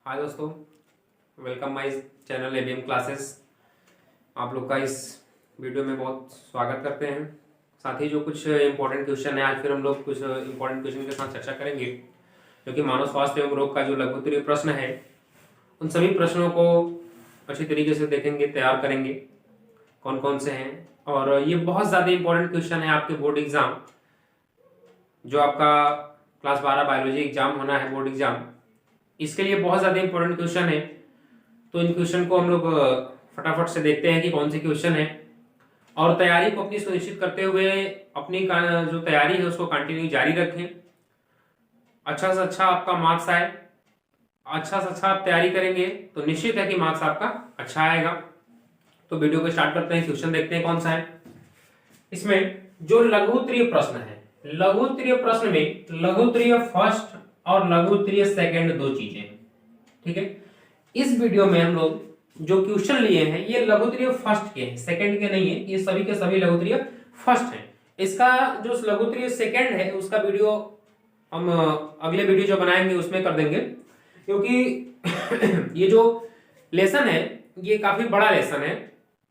हाय दोस्तों, welcome my channel ABM classes. आप लोग का इस वीडियो में बहुत स्वागत करते हैं। साथ ही जो कुछ इंपॉर्टेंट क्वेश्चन है, आज फिर हम लोग कुछ इंपॉर्टेंट क्वेश्चन के साथ चर्चा करेंगे, क्योंकि मानव स्वास्थ्य एवं रोग का जो लघुत्तरीय प्रश्न है, उन सभी प्रश्नों को अच्छी तरीके से देखेंगे, तैयार करेंगे कौन कौन से हैं। और ये बहुत ज़्यादा इंपॉर्टेंट क्वेश्चन है आपके बोर्ड एग्जाम, जो आपका क्लास 12 बायोलॉजी एग्जाम होना है, बोर्ड एग्जाम, इसके लिए बहुत ज़्यादा इंपॉर्टेंट क्वेश्चन है। तो इन क्वेश्चन को हम लोग फटाफट से देखते हैं कि कौन से क्वेश्चन है, और तैयारी को अपनी सुनिश्चित करते हुए अपनी जो तैयारी है उसको कंटिन्यू जारी रखें। अच्छा से अच्छा आपका मार्क्स आए, अच्छा से अच्छा आप तैयारी करेंगे तो निश्चित है कि मार्क्स आपका अच्छा आएगा। तो वीडियो को स्टार्ट करते हैं, क्वेश्चन देखते हैं कौन सा है। इसमें जो लघुत्तरीय प्रश्न है, लघुत्तरीय प्रश्न में लघुत्तरीय फर्स्ट और लघुत्तरीय सेकंड दो चीजें हैं, ठीक है। इस वीडियो में हम लोग जो क्वेश्चन लिए हैं ये लघुत्तरीय फर्स्ट के हैं, सेकंड के नहीं है। ये सभी के सभी लघुत्तरीय फर्स्ट हैं। इसका जो लघुत्तरीय सेकंड है उसका वीडियो हम अगले वीडियो जो बनाएंगे उसमें कर देंगे, क्योंकि ये जो लेसन है ये काफी बड़ा लेसन है,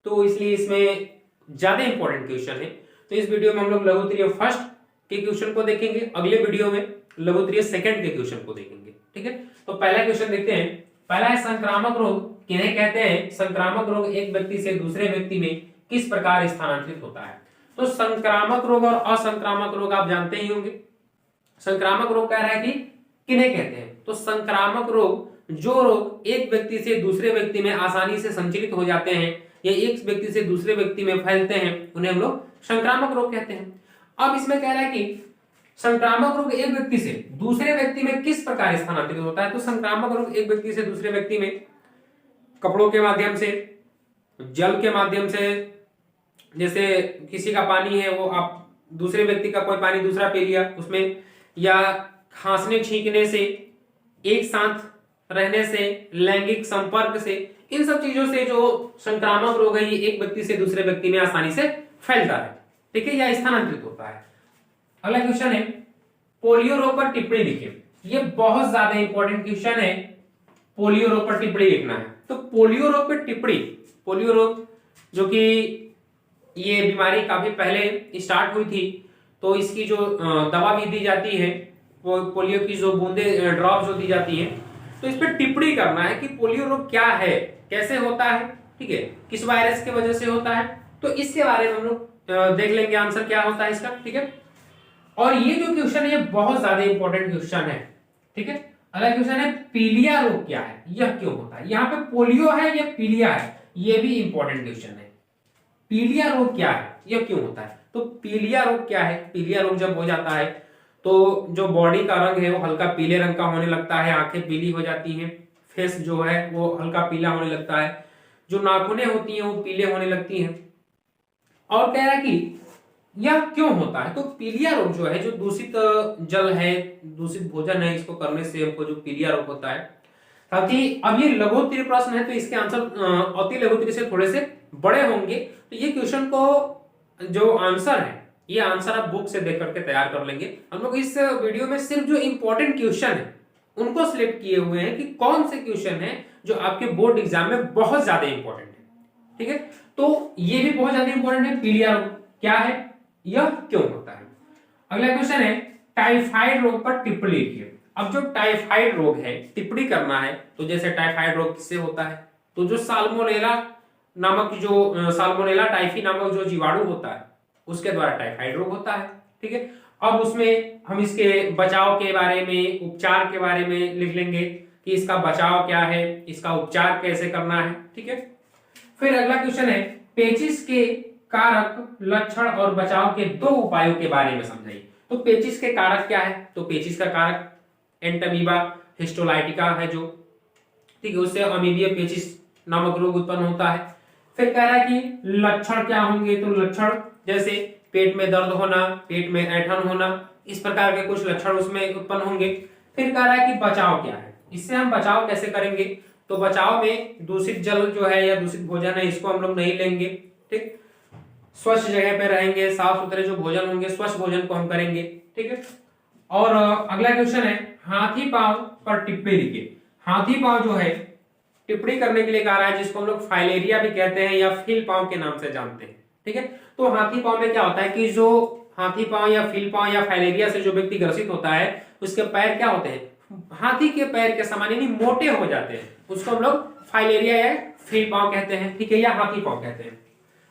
तो इसलिए इसमें ज्यादा इंपॉर्टेंट क्वेश्चन है। तो इस वीडियो में हम लोग लघुत्तरीय फर्स्ट के क्वेश्चन को देखेंगे, अगले वीडियो में लघुत्तरीय सेकंड के क्वेश्चन को देखेंगे, ठीक है। तो पहला क्वेश्चन देखते हैं। पहला है संक्रामक रोग किन्हें कहते हैं? संक्रामक रोग एक व्यक्ति से दूसरे व्यक्ति में किस प्रकार स्थानांतरित होता है? तो संक्रामक रोग और असंक्रामक रोग आप जानते ही होंगे। संक्रामक रोग कह रहा है कि किन्हें कहते हैं, तो संक्रामक रोग जो रोग एक व्यक्ति से दूसरे व्यक्ति में आसानी से संचरित हो जाते हैं या एक व्यक्ति से दूसरे व्यक्ति में फैलते हैं, उन्हें हम लोग संक्रामक रोग कहते हैं। अब इसमें कह रहा है कि संक्रामक रोग एक व्यक्ति से दूसरे व्यक्ति में किस प्रकार स्थानांतरित होता है? तो संक्रामक रोग एक व्यक्ति से दूसरे व्यक्ति में कपड़ों के माध्यम से, जल के माध्यम से, जैसे किसी का पानी है वो आप दूसरे व्यक्ति का कोई पानी दूसरा पी लिया उसमें, या खांसने छींकने से, एक साथ रहने से, लैंगिक संपर्क से, इन सब चीजों से जो संक्रामक रोग है ये एक व्यक्ति से दूसरे व्यक्ति में आसानी से फैलता है, ठीक है, या स्थानांतरित होता है। अगला क्वेश्चन है पोलियो रोग पर टिप्पणी लिखिए। ये बहुत ज्यादा इंपॉर्टेंट क्वेश्चन है, पोलियो रोग पर टिप्पणी लिखना है। तो पोलियो रोग पर टिप्पणी, पोलियो रोग जो कि ये बीमारी काफी पहले स्टार्ट हुई थी, तो इसकी जो दवा भी दी जाती है, वो पोलियो की जो बूंदे ड्रॉप जो दी जाती है, तो इस पर टिप्पणी करना है कि पोलियो रोग क्या है, कैसे होता है, ठीक है, किस वायरस की वजह से होता है। तो इसके बारे में हम लोग देख लेंगे आंसर क्या होता है इसका, ठीक है। और ये जो क्वेश्चन है ये बहुत ज्यादा इंपॉर्टेंट क्वेश्चन है, ठीक है। अगला क्वेश्चन है पीलिया रोग क्या है, यह क्यों होता है? यहाँ पे पोलियो है, ये पीलिया है, ये भी इंपॉर्टेंट क्वेश्चन है। पीलिया रोग क्या है, यह क्यों होता है? तो पीलिया रोग क्या है? पीलिया रोग जब हो जाता है तो जो बॉडी का रंग है वो हल्का पीले रंग का होने लगता है, आंखें पीली हो जाती हैं, फेस जो है वो हल्का पीला होने लगता है, जो नाखूनें होती हैं वो पीले होने लगती हैं। और कह रहा है कि यह क्यों होता है? तो पीलिया रोग जो है, जो दूषित जल है, दूषित भोजन है, इसको करने से हमको जो पीलिया रोग होता है। साथ ही अब ये लघुत्तरीय प्रश्न है तो इसके आंसर अति लघुत्तरीय से थोड़े से बड़े होंगे, तो ये क्वेश्चन को जो आंसर है ये आंसर आप बुक से देख करके तैयार कर लेंगे। हम लोग इस वीडियो में सिर्फ जो इंपॉर्टेंट क्वेश्चन है उनको सिलेक्ट किए हुए हैं कि कौन से क्वेश्चन है जो आपके बोर्ड एग्जाम में बहुत ज्यादा इंपॉर्टेंट है, ठीक है। तो ये भी बहुत ज्यादा इंपॉर्टेंट है, पीलिया रोग क्या है, यह क्यों होता है। अगला क्वेश्चन है टाइफाइड रोग पर टिप्पणी लिखिए। अब जो टाइफाइड रोग है टिप्पणी करना है, तो जैसे टाइफाइड रोग किससे होता है? तो जो साल्मोनेला नामक, जो साल्मोनेला टाइफी नामक जो जीवाणु होता है उसके द्वारा टाइफाइड रोग होता है, ठीक है। अब उसमें हम इसके बचाव के बारे में, उपचार के बारे में लिख लेंगे कि इसका बचाव क्या है, इसका उपचार कैसे करना है, ठीक है। फिर अगला क्वेश्चन है पेचिस के कारक, लक्षण और बचाव के दो उपायों के बारे में समझाइए। तो पेचिस के कारक क्या है? तो पेचिस का कारक एंटमीबा हिस्टोलाइटिका है जो, ठीक है, उससे अमीबिया पेचिस नामक रोग उत्पन्न होता है। फिर कह रहा है कि लक्षण क्या होंगे? तो लक्षण जैसे पेट में दर्द होना, पेट में ऐंठन होना, इस प्रकार के कुछ लक्षण उसमें उत्पन्न होंगे। फिर कह रहा है कि बचाव क्या है, इससे हम बचाव कैसे करेंगे? तो बचाव में दूषित जल जो है या दूषित भोजन है इसको हम लोग नहीं लेंगे, ठीक, स्वच्छ जगह पे रहेंगे, साफ सुथरे जो भोजन होंगे स्वच्छ भोजन को हम करेंगे, ठीक है। और अगला क्वेश्चन है हाथी पांव पर टिप्पणी लिखिए। हाथी पांव जो है टिप्पणी करने के लिए कह रहा है, जिसको हम लोग फाइलेरिया भी कहते हैं या फील पांव के नाम से जानते हैं। ठीक है, तो हाथी पांव में क्या होता है कि जो हाथी पांव या फील पांव या फाइलेरिया से जो व्यक्ति ग्रसित होता है उसके पैर क्या होते हैं, हाथी के पैर के समान यानी मोटे हो जाते हैं, उसको हम लोग फाइलेरिया या फील पांव कहते हैं। ठीक है, या हाथी पांव कहते हैं।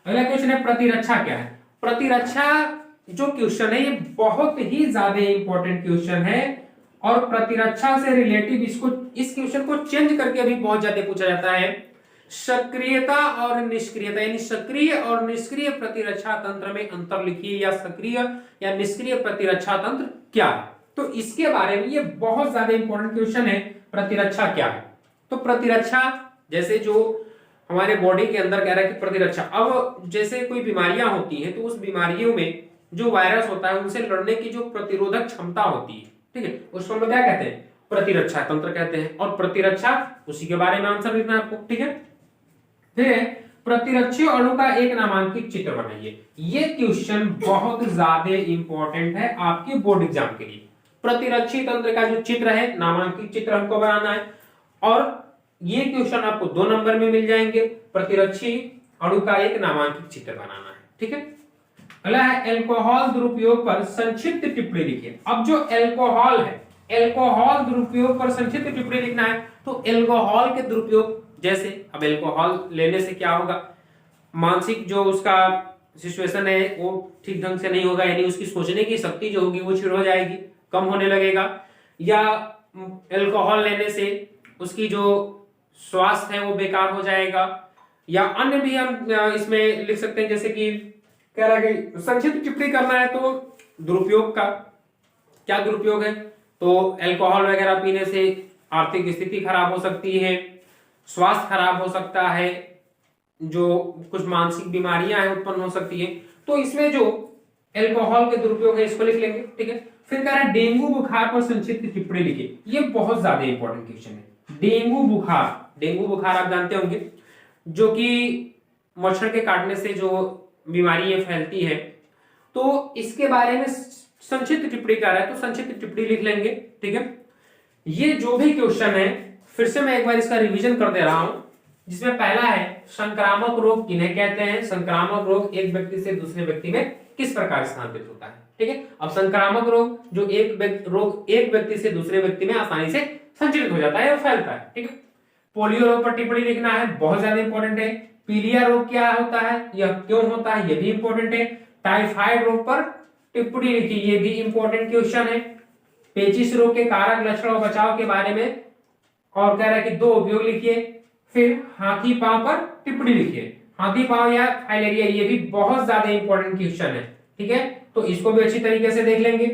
अगला क्वेश्चन है प्रतिरक्षा क्या है। प्रतिरक्षा जो क्वेश्चन है ये बहुत ही ज्यादा इंपॉर्टेंट क्वेश्चन है और प्रतिरक्षा से रिलेटिव इस क्वेश्चन को चेंज करके अभी बहुत ज्यादा पूछा जाता है। सक्रियता और निष्क्रियता यानी सक्रिय और निष्क्रिय प्रतिरक्षा तंत्र में अंतर लिखिए, या सक्रिय या निष्क्रिय प्रतिरक्षा तंत्र क्या है। तो इसके बारे में ये बहुत ज्यादा इंपॉर्टेंट क्वेश्चन है, प्रतिरक्षा क्या है। तो प्रतिरक्षा जैसे जो हमारे बॉडी के अंदर कह रहा है कि प्रतिरक्षा, अब जैसे कोई बीमारियां होती हैं तो उस बीमारियों में जो वायरस होता है उनसे लड़ने की जो प्रतिरोधक क्षमता होती है, ठीक है, उसको हम क्या कहते हैं, प्रतिरक्षा तंत्र कहते हैं। और प्रतिरक्षा उसी के बारे में आंसर लिखना है आपको। ठीक है, फिर प्रतिरक्षी अणु का एक नामांकित चित्र बनाइए। ये क्वेश्चन बहुत ज्यादा इंपॉर्टेंट है आपके बोर्ड एग्जाम के लिए। प्रतिरक्षी तंत्र का जो चित्र है, नामांकित चित्र हमको बनाना है और ये क्वेश्चन आपको 2 नंबर में मिल जाएंगे। प्रतिरक्षी अणु का एक नामांकित चित्र बनाना है। ठीक है, अगला है एल्कोहल दुरुपयोग पर संक्षिप्त टिप्पणी लिखिए। अब जो एल्कोहल है, एल्कोहल दुरुपयोग पर संक्षिप्त टिप्पणी लिखना है। तो एल्कोहल के दुरुपयोग जैसे, अब एल्कोहल लेने से क्या होगा, मानसिक जो उसका सिचुएशन है वो ठीक ढंग से नहीं होगा, यानी उसकी सोचने की शक्ति जो होगी वो छिड़ हो जाएगी, कम होने लगेगा। या एल्कोहल लेने से उसकी जो स्वास्थ्य है वो बेकार हो जाएगा। या अन्य भी हम इसमें लिख सकते हैं, जैसे कि कह रहा है कि संक्षिप्त टिप्पणी करना है तो दुरुपयोग का क्या दुरुपयोग है, तो एल्कोहल वगैरह पीने से आर्थिक स्थिति खराब हो सकती है, स्वास्थ्य खराब हो सकता है, जो कुछ मानसिक बीमारियां हैं उत्पन्न हो सकती है। तो इसमें जो एल्कोहल के दुरुपयोग है इसको लिख लेंगे। ठीक है, फिर कह रहा है डेंगू बुखार पर संक्षिप्त टिप्पणी लिखिए। ये बहुत ज्यादा इंपॉर्टेंट क्वेश्चन है। डेंगू बुखार, डेंगू बुखार आप जानते होंगे जो कि मच्छर के काटने से जो बीमारी फैलती है, तो इसके बारे में संक्षिप्त टिप्पणी कर रहा है तो संक्षिप्त टिप्पणी लिख लेंगे। ठीक है, ये जो भी क्वेश्चन है फिर से मैं एक बार इसका रिवीजन कर दे रहा हूं, जिसमें पहला है संक्रामक रोग किन्हें कहते हैं, संक्रामक रोग एक व्यक्ति से दूसरे व्यक्ति में किस प्रकार स्थानांतरित होता है। ठीक है, अब संक्रामक रोग जो एक व्यक्ति से दूसरे व्यक्ति में आसानी से संचरित हो जाता है और फैलता है। ठीक है, पोलियो रोग पर टिप्पणी लिखना है, बहुत ज्यादा इंपॉर्टेंट है। पीलिया रोग क्या होता है, यह क्यों होता है, यह भी इंपॉर्टेंट है। टाइफाइड रोग पर टिप्पणी लिखिए, यह भी इंपॉर्टेंट क्वेश्चन है। पेचिश रोग के कारक, लक्षण और बचाव के बारे में और कह रहा है कि 2 उपयोग लिखिए। फिर हाथी पांव पर टिप्पणी लिखिए, हाथी पांव या फाइलेरिया, ये भी बहुत ज्यादा इंपॉर्टेंट क्वेश्चन है। ठीक है, तो इसको भी अच्छी तरीके से देख लेंगे।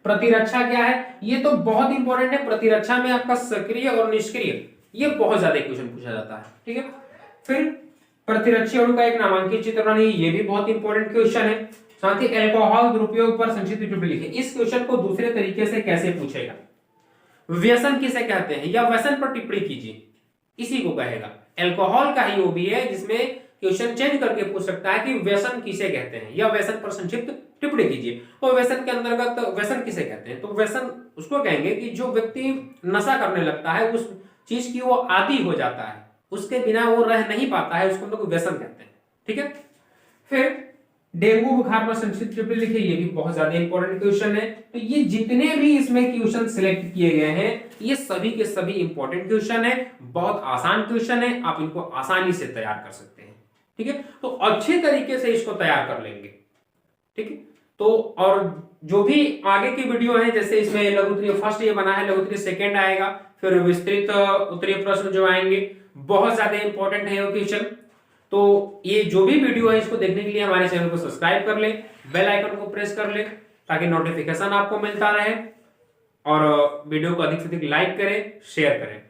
प्रतिरक्षा क्या है, ये तो बहुत इंपॉर्टेंट है। प्रतिरक्षा में आपका सक्रिय और निष्क्रिय, ये बहुत ज्यादा क्वेश्चन पूछा जाता है। ठीक है, फिर प्रतिरक्षी अणु का एक नामांकित चित्र बनाइए, ये भी बहुत इंपॉर्टेंट क्वेश्चन है। साथ ही एल्कोहल दुरुपयोग पर संक्षिप्त टिप्पणी लिखिए। इस क्वेश्चन को दूसरे तरीके से कैसे पूछेगा, व्यसन किसे कहते हैं, या व्यसन पर टिप्पणी कीजिए, इसी को कहेगा। अल्कोहल का ही वो भी है जिसमें क्वेश्चन चेंज करके पूछ सकता है कि व्यसन किसे कहते हैं, या व्यसन पर संक्षिप्त टिप्पणी कीजिए। और व्यसन के अंतर्गत व्यसन किसे कहते हैं, तो व्यसन उसको कहेंगे कि जो व्यक्ति नशा करने लगता है, उस चीज की वो आदी हो जाता है, उसके बिना वो रह नहीं पाता है, उसको हम लोग व्यसन कहते हैं। ठीक है, फिर डेंगू बुखार पर संक्षिप्त टिप्पणी लिखिए, ये भी बहुत ज्यादा इंपॉर्टेंट क्वेश्चन है। तो ये जितने भी इसमें क्वेश्चन सिलेक्ट किए गए हैं ये सभी के सभी इंपॉर्टेंट क्वेश्चन है, बहुत आसान क्वेश्चन है, आप इनको आसानी से तैयार कर सकते हैं। ठीक है, तो अच्छे तरीके से इसको तैयार कर लेंगे। ठीक है, तो और जो भी आगे की वीडियो है, जैसे इसमें लघु उत्तरीय फर्स्ट ये बना है, लघु उत्तरीय सेकंड आएगा, फिर विस्तृत उत्तरीय प्रश्न जो आएंगे, बहुत ज्यादा इंपॉर्टेंट है वो क्वेश्चन। तो ये जो भी वीडियो है इसको देखने के लिए हमारे चैनल को सब्सक्राइब कर ले, बेल आइकन को प्रेस कर ले ताकि नोटिफिकेशन आपको मिलता रहे, और वीडियो को अधिक से अधिक लाइक करें, शेयर करें।